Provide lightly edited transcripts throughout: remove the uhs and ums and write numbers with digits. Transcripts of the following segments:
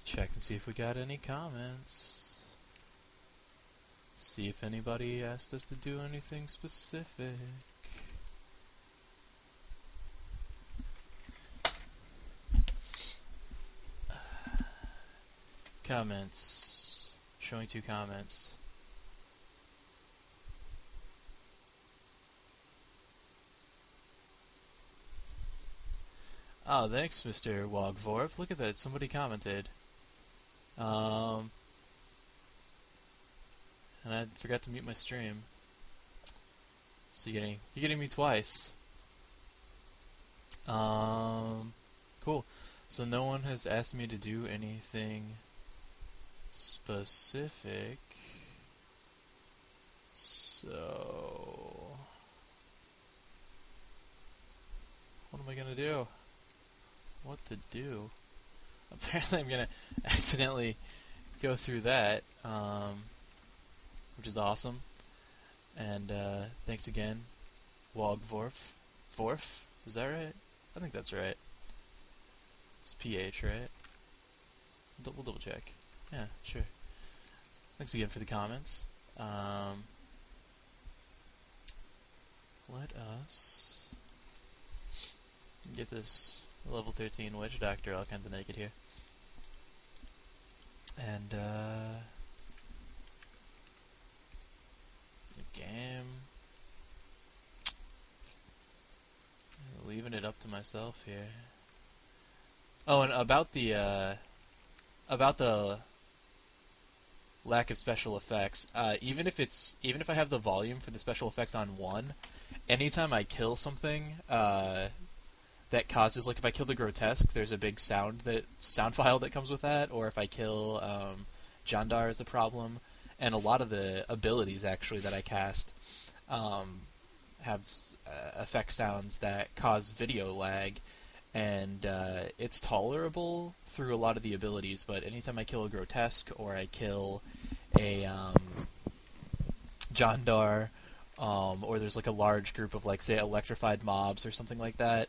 Check and see if we got any comments. See if anybody asked us to do anything specific. Comments. Showing 2 comments. Oh, thanks, Mr. Wogvorp. Look at that, somebody commented. And I forgot to mute my stream. So you're getting me twice. Cool. So no one has asked me to do anything specific. So what am I gonna do? What to do? Apparently I'm gonna accidentally go through that, which is awesome. And thanks again, Wogvorf. Vorf? Is that right? I think that's right. It's PH, right? We'll double check. Yeah, sure. Thanks again for the comments. Let us get this level 13 Witch Doctor all kinds of naked here. And, the game. Leaving it up to myself here. Oh, and about the lack of special effects, even if I have the volume for the special effects on 1, anytime I kill something, that causes, like if I kill the grotesque, there's a big sound file that comes with that, or if I kill Jandar is a problem, and a lot of the abilities actually that I cast have effect sounds that cause video lag, and it's tolerable through a lot of the abilities, but anytime I kill a grotesque or I kill a Jandar, or there's like a large group of, like, say, electrified mobs or something like that,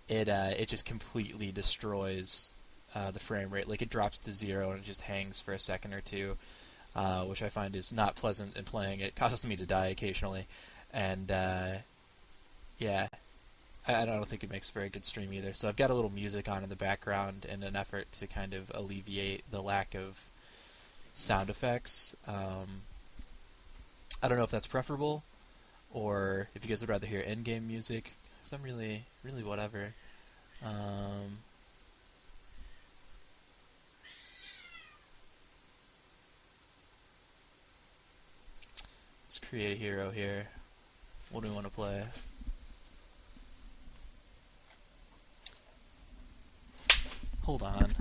it just completely destroys the frame rate. Like, it drops to 0 and it just hangs for a second or two, which I find is not pleasant in playing. It causes me to die occasionally, and yeah, I don't think it makes a very good stream either. So I've got a little music on in the background in an effort to kind of alleviate the lack of sound effects. I don't know if that's preferable, or if you guys would rather hear in-game music, because I'm really whatever. Let's create a hero here. What do we want to play? Hold on.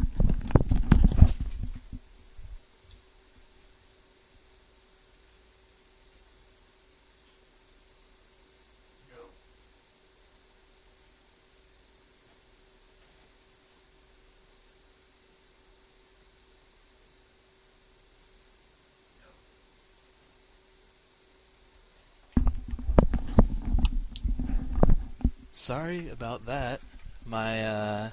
Sorry about that. My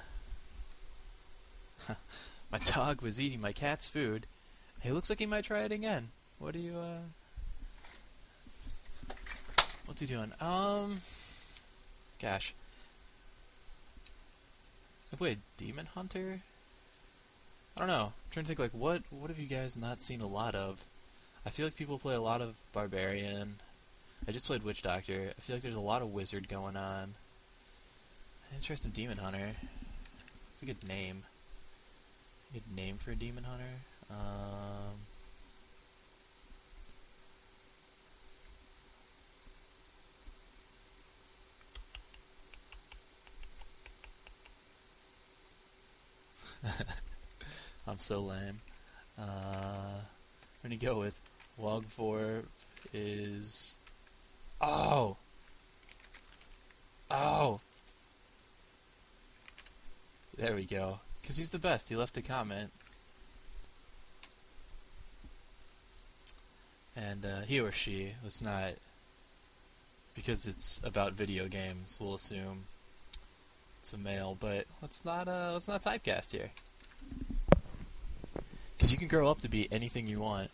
my dog was eating my cat's food. Hey, looks like he might try it again. What do you what's he doing? Gosh. I played Demon Hunter? I don't know. I'm trying to think, like, what have you guys not seen a lot of? I feel like people play a lot of Barbarian. I just played Witch Doctor. I feel like there's a lot of Wizard going on. Interesting Demon Hunter. It's a good name. Good name for a Demon Hunter. I'm so lame. I'm gonna go with Wogvorp is... Oh! Oh! There we go. Because he's the best. He left a comment. And he or she, let's not... Because it's about video games, we'll assume it's a male, but let's not typecast here. Because you can grow up to be anything you want,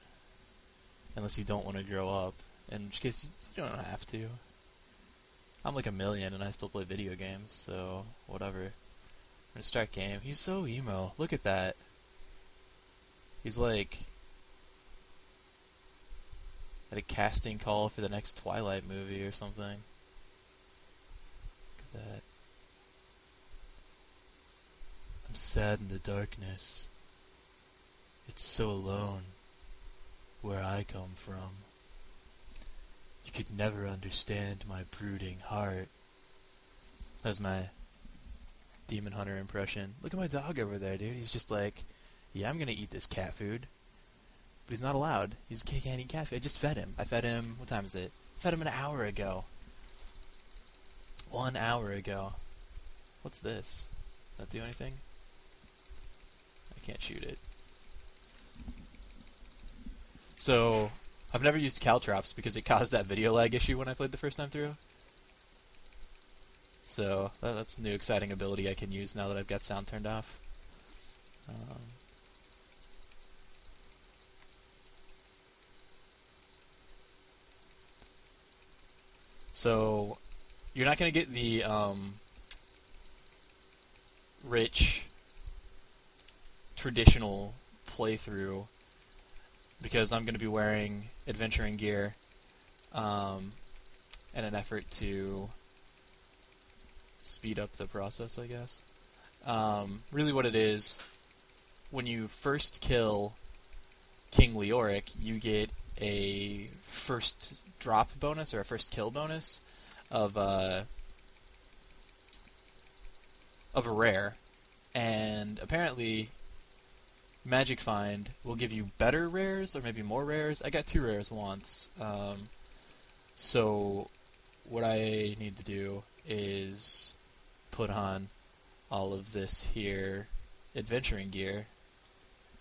unless you don't want to grow up. In which case, you don't have to. I'm like 1,000,000 and I still play video games, so whatever. I'm gonna start game. He's so emo. Look at that. He's like at a casting call for the next Twilight movie or something. Look at that. I'm sad in the darkness. It's so alone where I come from. You could never understand my brooding heart. That was my Demon Hunter impression. Look at my dog over there, dude. He's just like, yeah, I'm gonna eat this cat food. But he's not allowed. He can't eat cat food. I just fed him. I fed him, what time is it? I fed him an hour ago. 1 hour ago. What's this? Does that do anything? I can't shoot it. So, I've never used caltrops because it caused that video lag issue when I played the first time through. So, that's a new exciting ability I can use now that I've got sound turned off. So, you're not going to get the rich, traditional playthrough because I'm going to be wearing adventuring gear in an effort to speed up the process, I guess. Really what it is, when you first kill King Leoric, you get a first drop bonus or a first kill bonus of a rare, and apparently Magic Find will give you better rares or maybe more rares. I got 2 rares once, so what I need to do is put on all of this here adventuring gear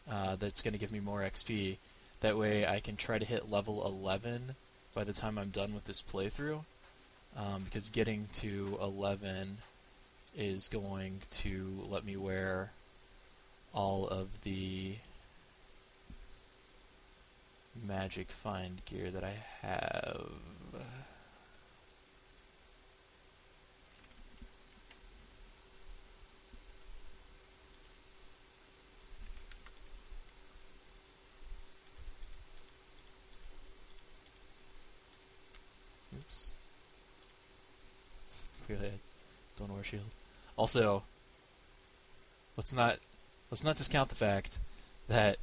that's going to give me more XP. That way I can try to hit level 11 by the time I'm done with this playthrough, because getting to 11 is going to let me wear all of the Magic Find gear that I have. Oops. Really, I don't wear a shield. Also, let's not discount the fact that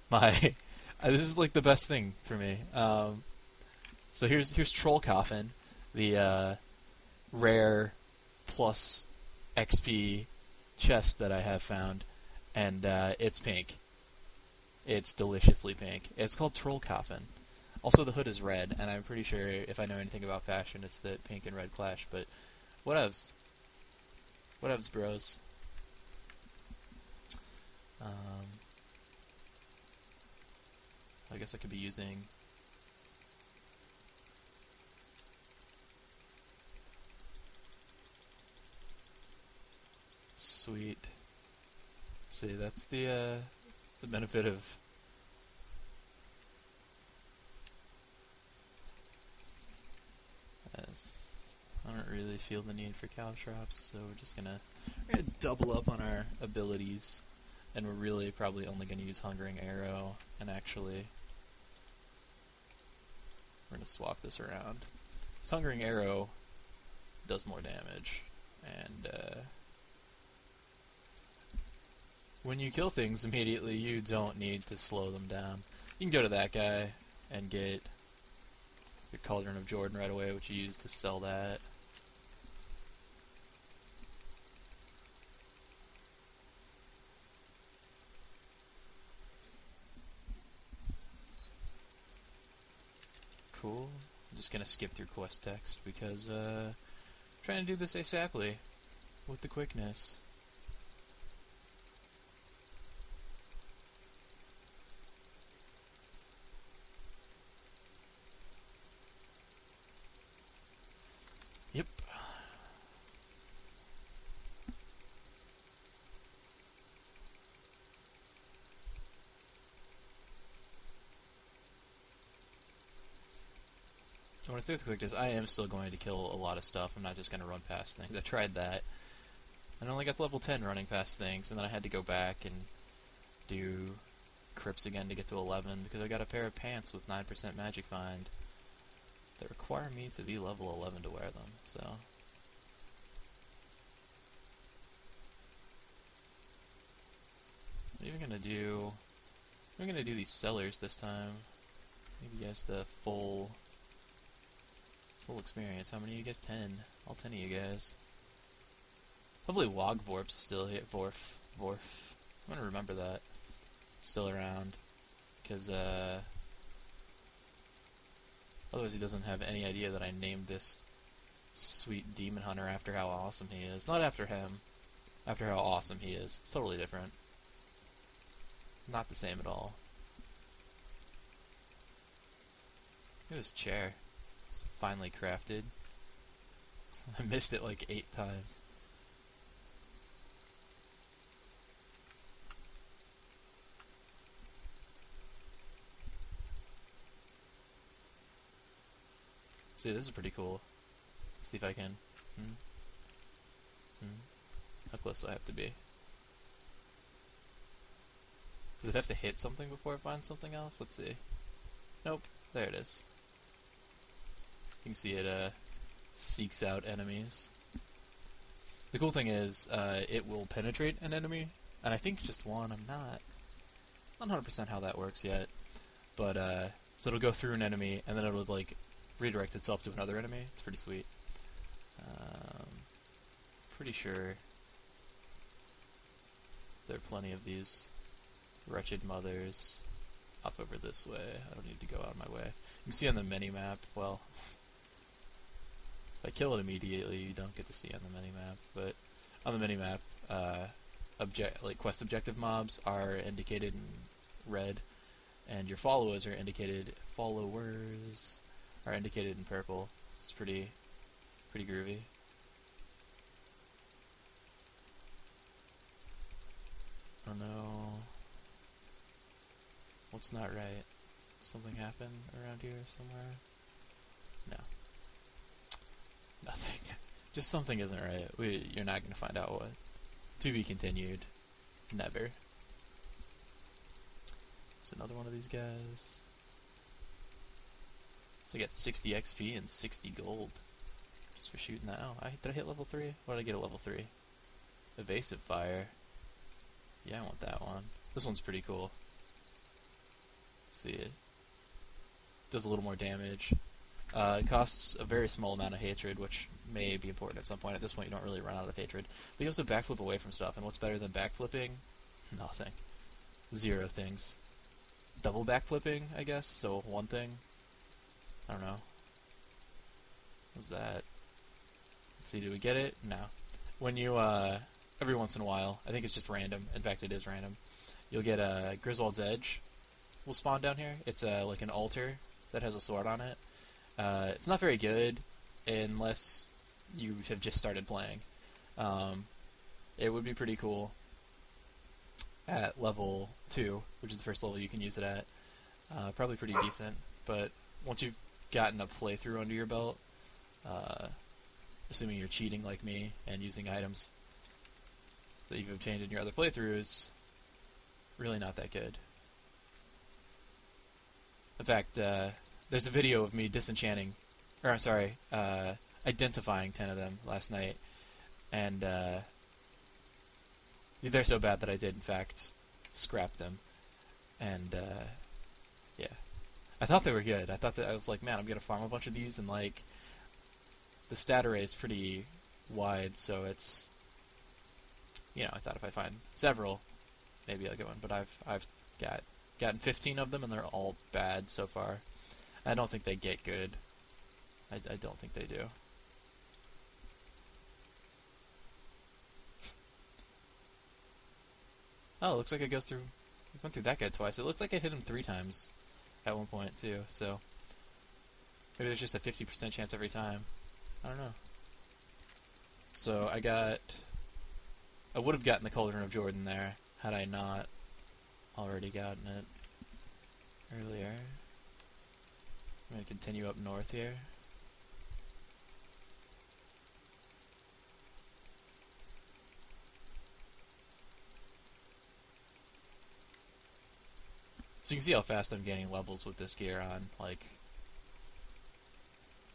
this is like the best thing for me. So here's Troll Coffin, the rare plus XP chest that I have found, and it's pink. It's deliciously pink. It's called Troll Coffin. Also, the hood is red, and I'm pretty sure if I know anything about fashion, it's that pink and red clash. But whatevs. Whatevs, bros. I guess I could be using sweet. See, that's the benefit of I don't really feel the need for caltrops, so we're gonna double up on our abilities, and we're really probably only gonna use Hungering Arrow, and actually we're gonna swap this around. So Hungering Arrow does more damage, and when you kill things immediately, you don't need to slow them down. You can go to that guy and get your Cauldron of Jordan right away, which you use to sell that. Cool. I'm just gonna skip through quest text because I'm trying to do this ASAPly with the quickness. Yep. So when I say with quick disc, I am still going to kill a lot of stuff. I'm not just going to run past things. I tried that. And I only got to level 10 running past things, and then I had to go back and do crypts again to get to 11, because I got a pair of pants with 9% magic find that require me to be level 11 to wear them, so... I'm even gonna do these cellars this time. Maybe you guys the full experience. How many of you guys? 10. All 10 of you guys. Hopefully Wogvorp's still here. Vorf. I'm gonna remember that. Still around. Because, otherwise he doesn't have any idea that I named this sweet demon hunter after how awesome he is. Not after him. After how awesome he is. It's totally different. Not the same at all. Look at this chair. It's finally crafted. I missed it like 8 times. See, this is pretty cool. Let's see if I can. How close do I have to be? Does it have to hit something before it finds something else? Let's see. Nope. There it is. You can see it seeks out enemies. The cool thing is, it will penetrate an enemy, and I think just one. I'm not 100% how that works yet. But, so it'll go through an enemy, and then it'll, like, redirect itself to another enemy. It's pretty sweet. Pretty sure there are plenty of these wretched mothers up over this way. I don't need to go out of my way. You can see on the mini-map, well, if I kill it immediately, you don't get to see on the mini-map, but on the mini-map, quest objective mobs are indicated in red, and your followers are indicated in purple. It's pretty groovy. Oh no. What's not right? Something happened around here somewhere? No. Nothing. Just something isn't right. You're not going to find out what. To be continued. Never. There's another one of these guys. So I got 60 XP and 60 gold. Just for shooting that. Oh, did I hit level 3? What did I get at level 3? Evasive fire. Yeah, I want that one. This one's pretty cool. See it. Does a little more damage. It costs a very small amount of hatred, which may be important at some point. At this point, you don't really run out of hatred. But you also backflip away from stuff, and what's better than backflipping? Nothing. 0 things. Double backflipping, I guess, so 1 thing. I don't know. What's that? Let's see, do we get it? No. When you, every once in a while, I think it's just random. In fact, it is random. You'll get a Griswold's Edge will spawn down here. It's like an altar that has a sword on it. It's not very good unless you have just started playing. It would be pretty cool at level 2, which is the first level you can use it at. Probably pretty decent, but once you've gotten a playthrough under your belt, assuming you're cheating like me and using items that you've obtained in your other playthroughs, really not that good. In fact, there's a video of me identifying 10 of them last night, and they're so bad that I did, in fact, scrap them, and yeah. I thought they were good. I was like, man, I'm going to farm a bunch of these, and like, the stat array is pretty wide, so it's, you know, I thought if I find several, maybe I'll get one, but I've gotten 15 of them, and they're all bad so far. I don't think they get good. I don't think they do. Oh, it looks like it goes through... I went through that guy twice. It looked like I hit him 3 times at one point, too, so... Maybe there's just a 50% chance every time. I don't know. So, I would have gotten the Cauldron of Jordan there, had I not already gotten it earlier. I'm going to continue up north here. So you can see how fast I'm gaining levels with this gear on, like,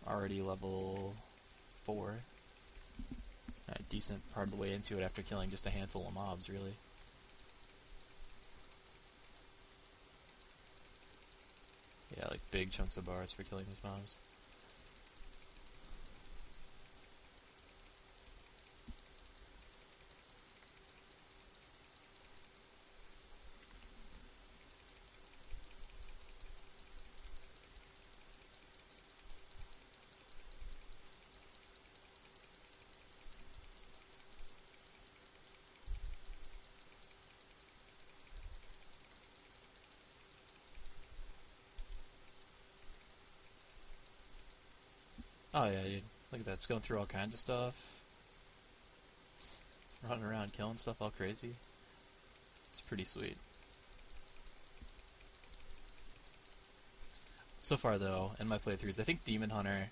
already level 4. A decent part of the way into it after killing just a handful of mobs, really. Yeah, like big chunks of bars for killing these mobs. Oh yeah, dude. Look at that. It's going through all kinds of stuff. It's running around killing stuff all crazy. It's pretty sweet. So far, though, in my playthroughs, I think Demon Hunter,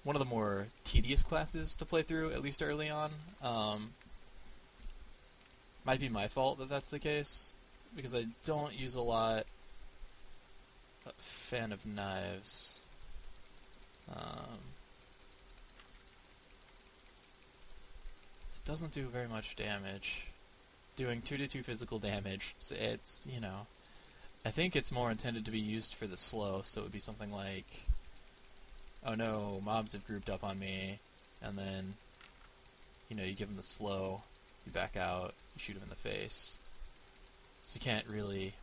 one of the more tedious classes to play through, at least early on. Might be my fault that that's the case, because I don't use a lot. Fan of knives. It doesn't do very much damage. Doing 2-2 physical damage, so it's, you know, I think it's more intended to be used for the slow, so it would be something like, oh no, mobs have grouped up on me, and then, you know, you give them the slow, you back out, you shoot them in the face. So you can't really...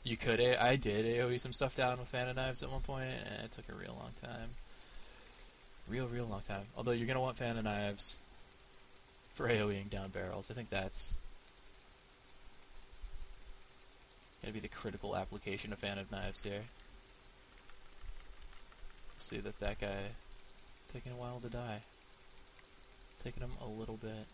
You could... I did AoE some stuff down with Fan of Knives at one point, and it took a real long time. Real long time. Although you're going to want Fan of Knives for AoEing down barrels. I think that's going to be the critical application of Fan of Knives here. See that guy taking a while to die. Taking him a little bit.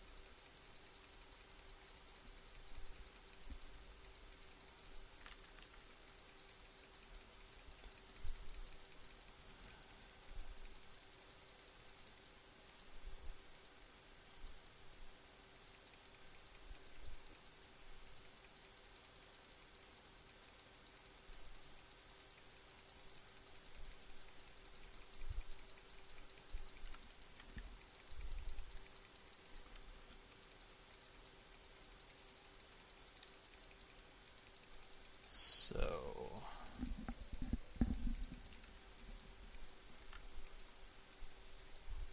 So...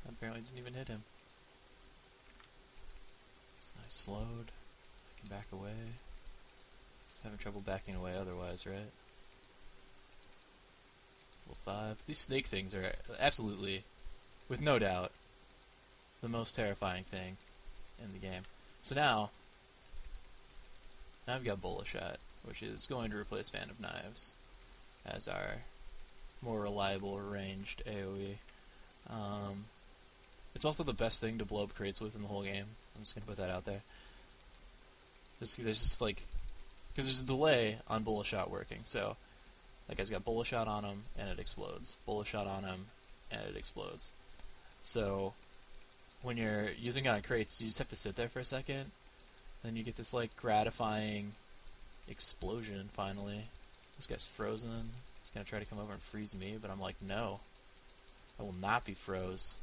apparently didn't even hit him. It's nice slowed. I can back away. Just having trouble backing away otherwise, right? Level 5. These snake things are absolutely, with no doubt, the most terrifying thing in the game. So now I've got Bullet Shot, which is going to replace Fan of Knives as our more reliable ranged AoE. It's also the best thing to blow up crates with in the whole game. I'm just going to put that out there. There's just like... Because there's a delay on Bullet Shot working, so... That guy's got Bullet Shot on him, and it explodes. Bullet Shot on him, and it explodes. So, when you're using it on crates, you just have to sit there for a second, then you get this, like, gratifying explosion, finally. This guy's frozen. He's gonna try to come over and freeze me, but I'm like, no. I will not be froze.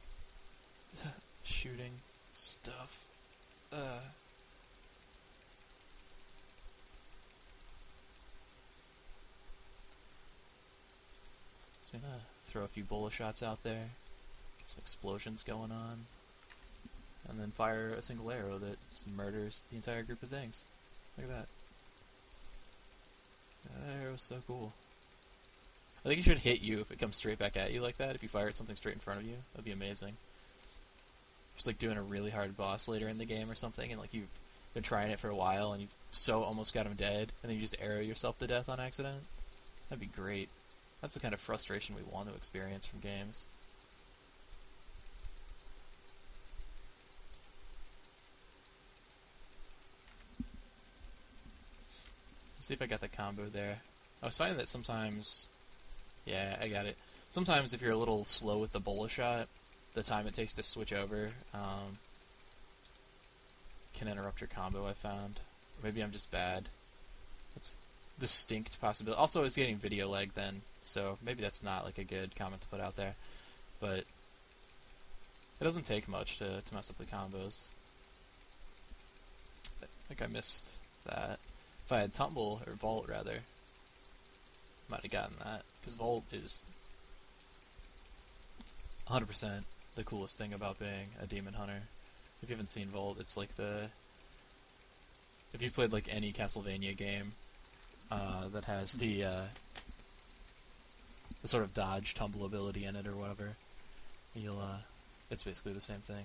Shooting stuff. Just gonna throw a few bullet shots out there, get some explosions going on, and then fire a single arrow that just murders the entire group of things. Look at that. That arrow's so cool. I think it should hit you if it comes straight back at you like that. If you fire at something straight in front of you, that'd be amazing. Just like doing a really hard boss later in the game or something, and like you've been trying it for a while and you've so almost got him dead, and then you just arrow yourself to death on accident. That'd be great. That's the kind of frustration we want to experience from games. Let's see if I got the combo there. I was finding that sometimes... Yeah, I got it. Sometimes if you're a little slow with the bullet shot, the time it takes to switch over can interrupt your combo, I found. Or maybe I'm just bad. distinct possibility. Also, I was getting video lag then, so maybe that's not like a good comment to put out there. But it doesn't take much to mess up the combos. I think I missed that. If I had Tumble, or Vault rather, might have gotten that. Because Vault is 100% the coolest thing about being a Demon Hunter. If you haven't seen Vault, it's like the... If you've played like any Castlevania game that has the sort of dodge tumble ability in it or whatever, you'll it's basically the same thing.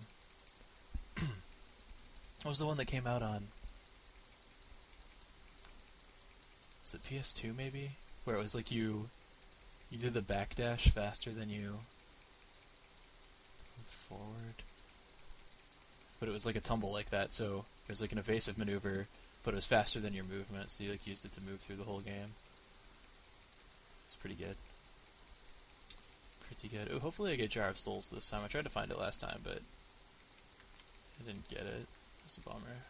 What was the one that came out on? Was it PS2 maybe? Where it was like you did the backdash faster than you moved forward. But it was like a tumble like that, so it was like an evasive maneuver, but it was faster than your movement, so you like used it to move through the whole game. It's pretty good. Pretty good. Ooh, hopefully I get Jar of Souls this time. I tried to find it last time, but I didn't get it. It's a bummer.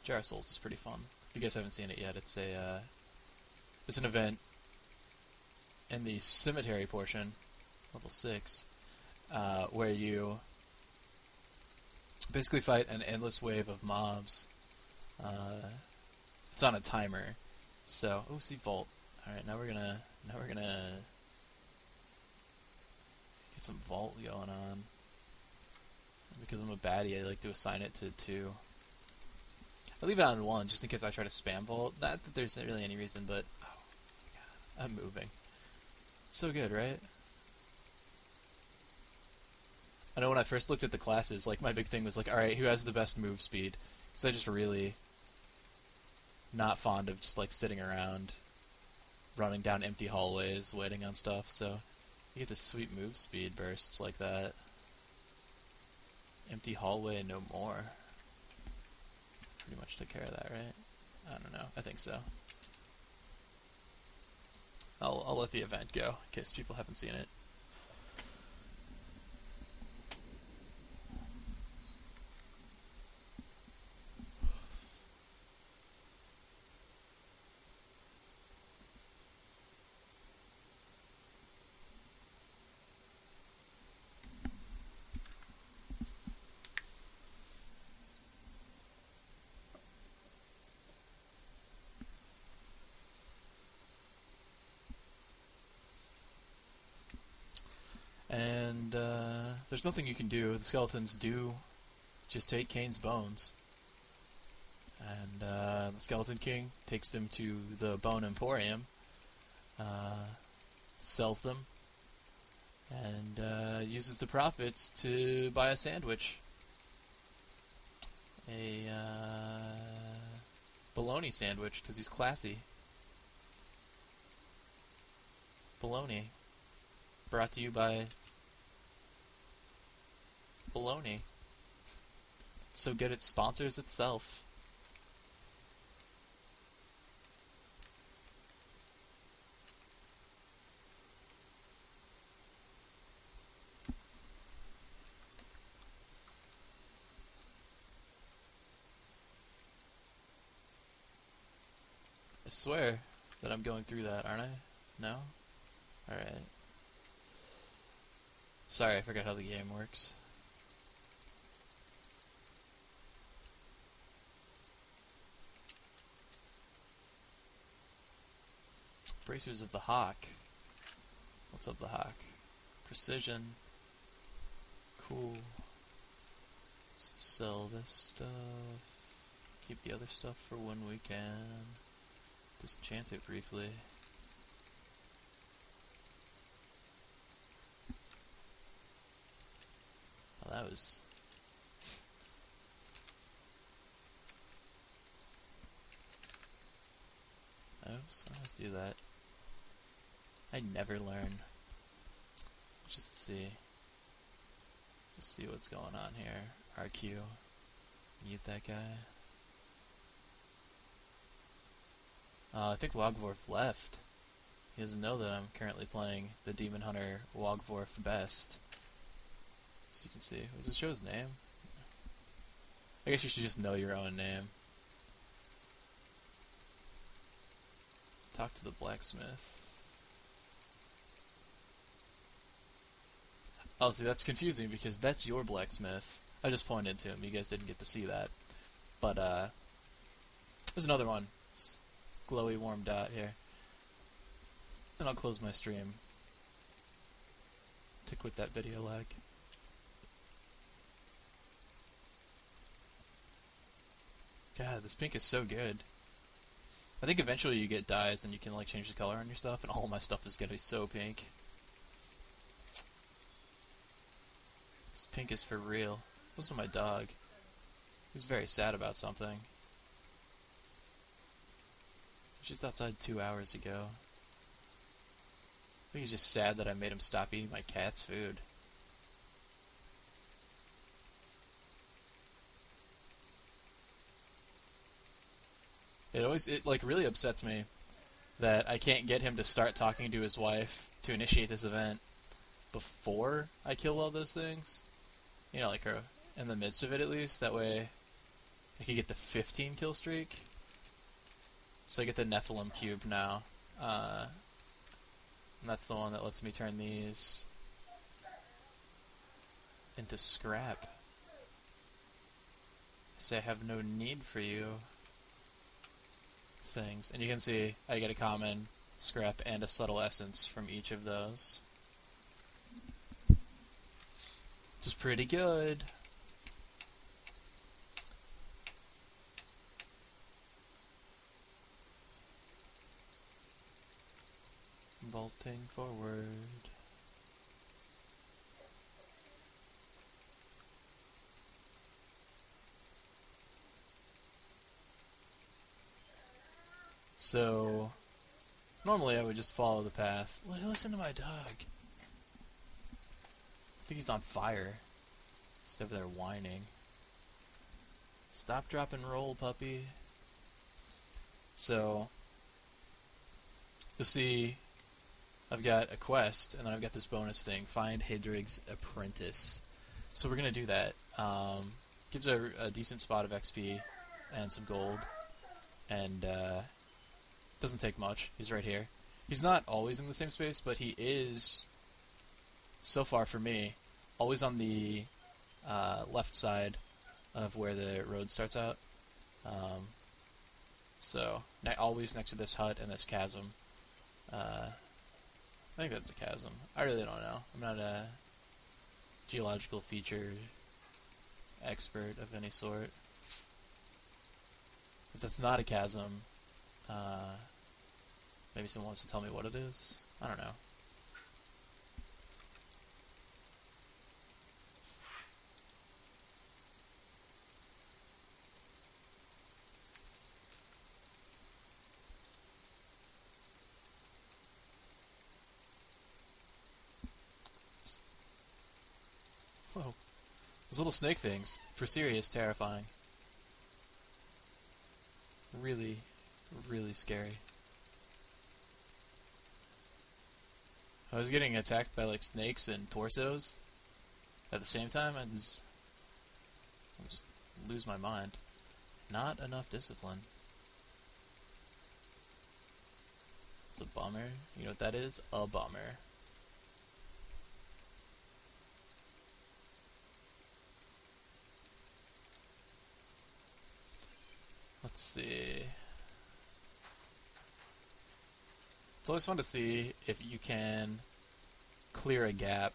Jar of Souls is pretty fun. If you guys haven't seen it yet, it's an event in the cemetery portion, level 6, where you basically fight an endless wave of mobs. It's on a timer, so see Vault. All right, now we're gonna get some Vault going on. Because I'm a baddie, I like to assign it to 2. I leave it on 1 just in case I try to spam Vault. Not that there's really any reason, but oh my god, I'm moving. It's so good, right? I know when I first looked at the classes, like my big thing was like, all right, who has the best move speed? Because I just really not fond of just like sitting around, running down empty hallways, waiting on stuff. So you get this sweet move speed bursts like that. Empty hallway, no more. Pretty much took care of that, right? I don't know. I think so. I'll let the event go in case people haven't seen it. And there's nothing you can do. The skeletons do just take Kane's bones. And the Skeleton King takes them to the Bone Emporium, sells them, and uses the profits to buy a sandwich. A bologna sandwich, because he's classy. Bologna. Brought to you by bologna. It's so good it sponsors itself. I swear that I'm going through that, aren't I? No? Alright. Sorry, I forgot how the game works. Bracers of the Hawk. What's up the Hawk? Precision. Cool. Let's sell this stuff. Keep the other stuff for when we can. Disenchant it briefly. Oh, that was... Oops, I always do that. I never learn. Just see. Just see what's going on here. RQ. Mute that guy. I think Wogvorf left. He doesn't know that I'm currently playing the Demon Hunter Wogvorf best. So you can see. Does it show his name? I guess you should just know your own name. Talk to the blacksmith. Oh, see, that's confusing because that's your blacksmith. I just pointed to him. You guys didn't get to see that. But, there's another one. Glowy warm dot here. And I'll close my stream to quit that video lag. God, this pink is so good. I think eventually you get dyes and you can like change the color on your stuff, and all my stuff is gonna be so pink. This pink is for real. Listen to my dog. He's very sad about something. Just outside 2 hours ago. I think he's just sad that I made him stop eating my cat's food. It like really upsets me that I can't get him to start talking to his wife to initiate this event before I kill all those things. You know, like in the midst of it at least. That way I could get the 15 kill streak. So I get the Nephilim cube now. And that's the one that lets me turn these into scrap. Say I have no need for you. Things. And you can see I get a common, scrap, and a subtle essence from each of those. Which is pretty good. Vaulting forward. So, normally I would just follow the path. Listen to my dog. I think he's on fire. He's over there whining. Stop, drop, and roll, puppy. So, you'll see I've got a quest, and then I've got this bonus thing, Find ADRIA'S Apprentice. So we're going to do that. Gives a decent spot of XP and some gold. And, doesn't take much. He's right here. He's not always in the same space, but he is, so far for me, always on the left side of where the road starts out. So, always next to this hut and this chasm. I think that's a chasm. I really don't know. I'm not a geological feature expert of any sort. If that's not a chasm, maybe someone wants to tell me what it is? I don't know. Whoa. Those little snake things. For serious, terrifying. Really, really scary. I was getting attacked by like snakes and torsos at the same time. I just lose my mind. Not enough discipline. It's a bummer. You know what that is? A bummer. Let's see. It's always fun to see if you can clear a gap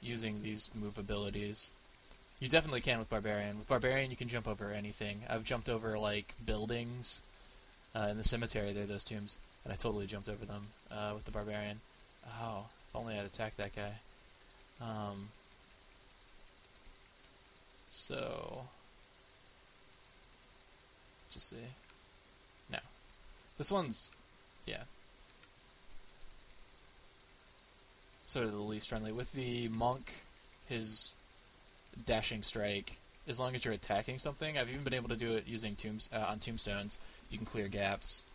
using these move abilities. You definitely can with Barbarian. With Barbarian, you can jump over anything. I've jumped over, like, buildings. In the cemetery, there are those tombs. And I totally jumped over them with the Barbarian. Oh, if only I'd attacked that guy. So... Just see. No. This one's... yeah. Sort of the least friendly. With the monk, his dashing strike, as long as you're attacking something, I've even been able to do it using on tombstones. You can clear gaps,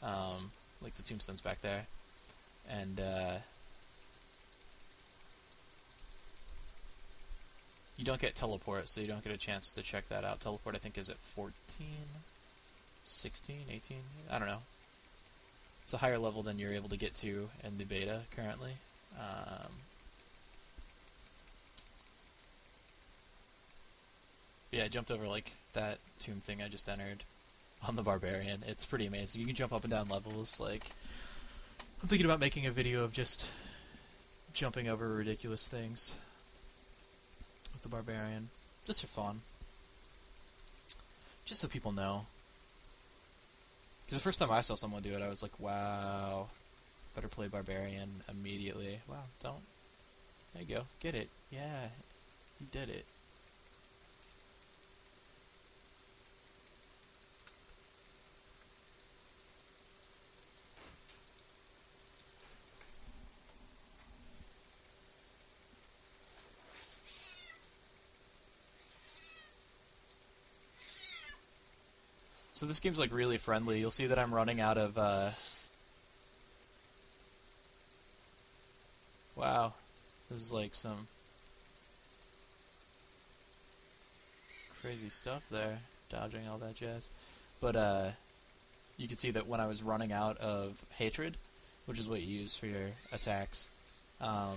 like the tombstones back there. And you don't get teleport, so you don't get a chance to check that out. Teleport, I think, is at 14, 16, 18, I don't know. It's a higher level than you're able to get to in the beta currently. Yeah, I jumped over like that tomb thing I just entered on the barbarian. It's pretty amazing. You can jump up and down levels. Like, I'm thinking about making a video of just jumping over ridiculous things with the barbarian, just for fun, just so people know. Because the first time I saw someone do it, I was like, wow, better play barbarian immediately. Wow, don't. There you go. Get it. Yeah, you did it. So this game's like really friendly. You'll see that I'm running out of, wow. This is like some crazy stuff there. Dodging all that jazz. But, you can see that when I was running out of hatred, which is what you use for your attacks, I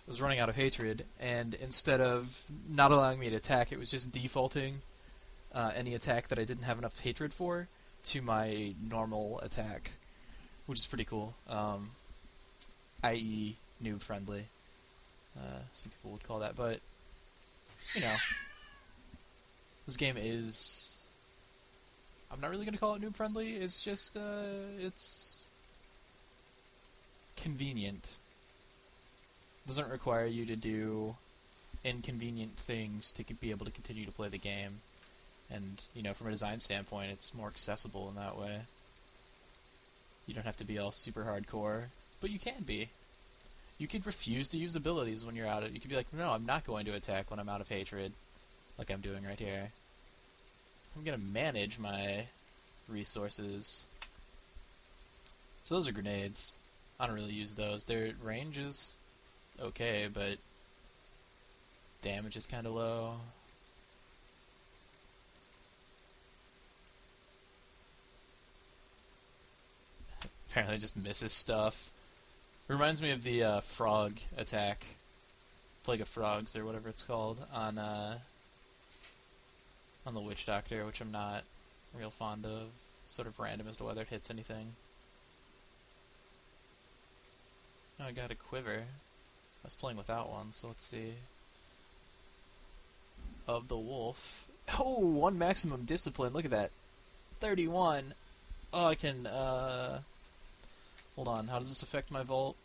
was running out of hatred, and instead of not allowing me to attack, it was just defaulting any attack that I didn't have enough hatred for to my normal attack, which is pretty cool. I.e. noob friendly. Some people would call that, but you know, this game is, I'm not really going to call it noob friendly. It's just it's convenient. Doesn't require you to do inconvenient things to be able to continue to play the game. And, you know, from a design standpoint, it's more accessible in that way. You don't have to be all super hardcore, but you can be. You could refuse to use abilities when you're out of... You could be like, no, I'm not going to attack when I'm out of hatred, like I'm doing right here. I'm going to manage my resources. So those are grenades. I don't really use those. Their range is okay, but damage is kind of low. Apparently just misses stuff. Reminds me of the frog attack, Plague of Frogs or whatever it's called, on the Witch Doctor, which I'm not real fond of. It's sort of random as to whether it hits anything. Oh, I got a quiver. I was playing without one, so let's see. Of the wolf. Oh, 1 maximum discipline. Look at that. 31. Oh, I can, hold on, how does this affect my vault?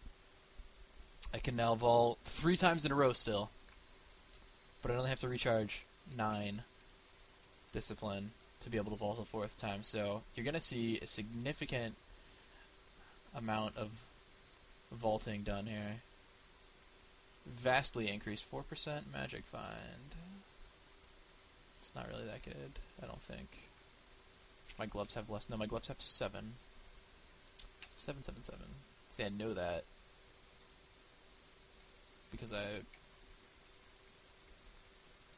I can now vault 3 times in a row still. But I only have to recharge 9 discipline to be able to vault a 4th time. So you're going to see a significant amount of vaulting done here. Vastly increased. 4% magic find. It's not really that good, I don't think. My gloves have less. No, my gloves have 7. 777. See, I know that because I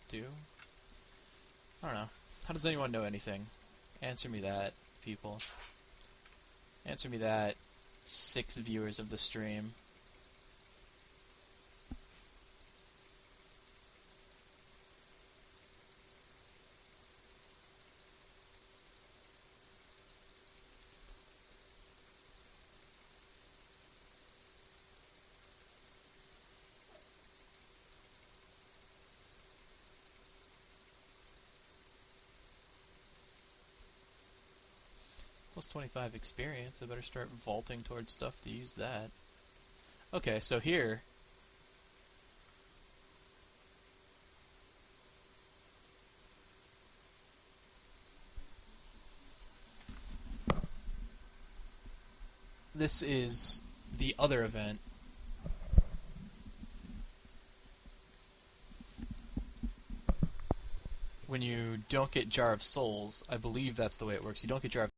do. I don't know. How does anyone know anything? Answer me that, people. Answer me that, 6 viewers of the stream. Plus 25 experience, I better start vaulting towards stuff to use that. Okay, so here... This is the other event. When you don't get Jar of Souls, I believe that's the way it works. You don't get Jar of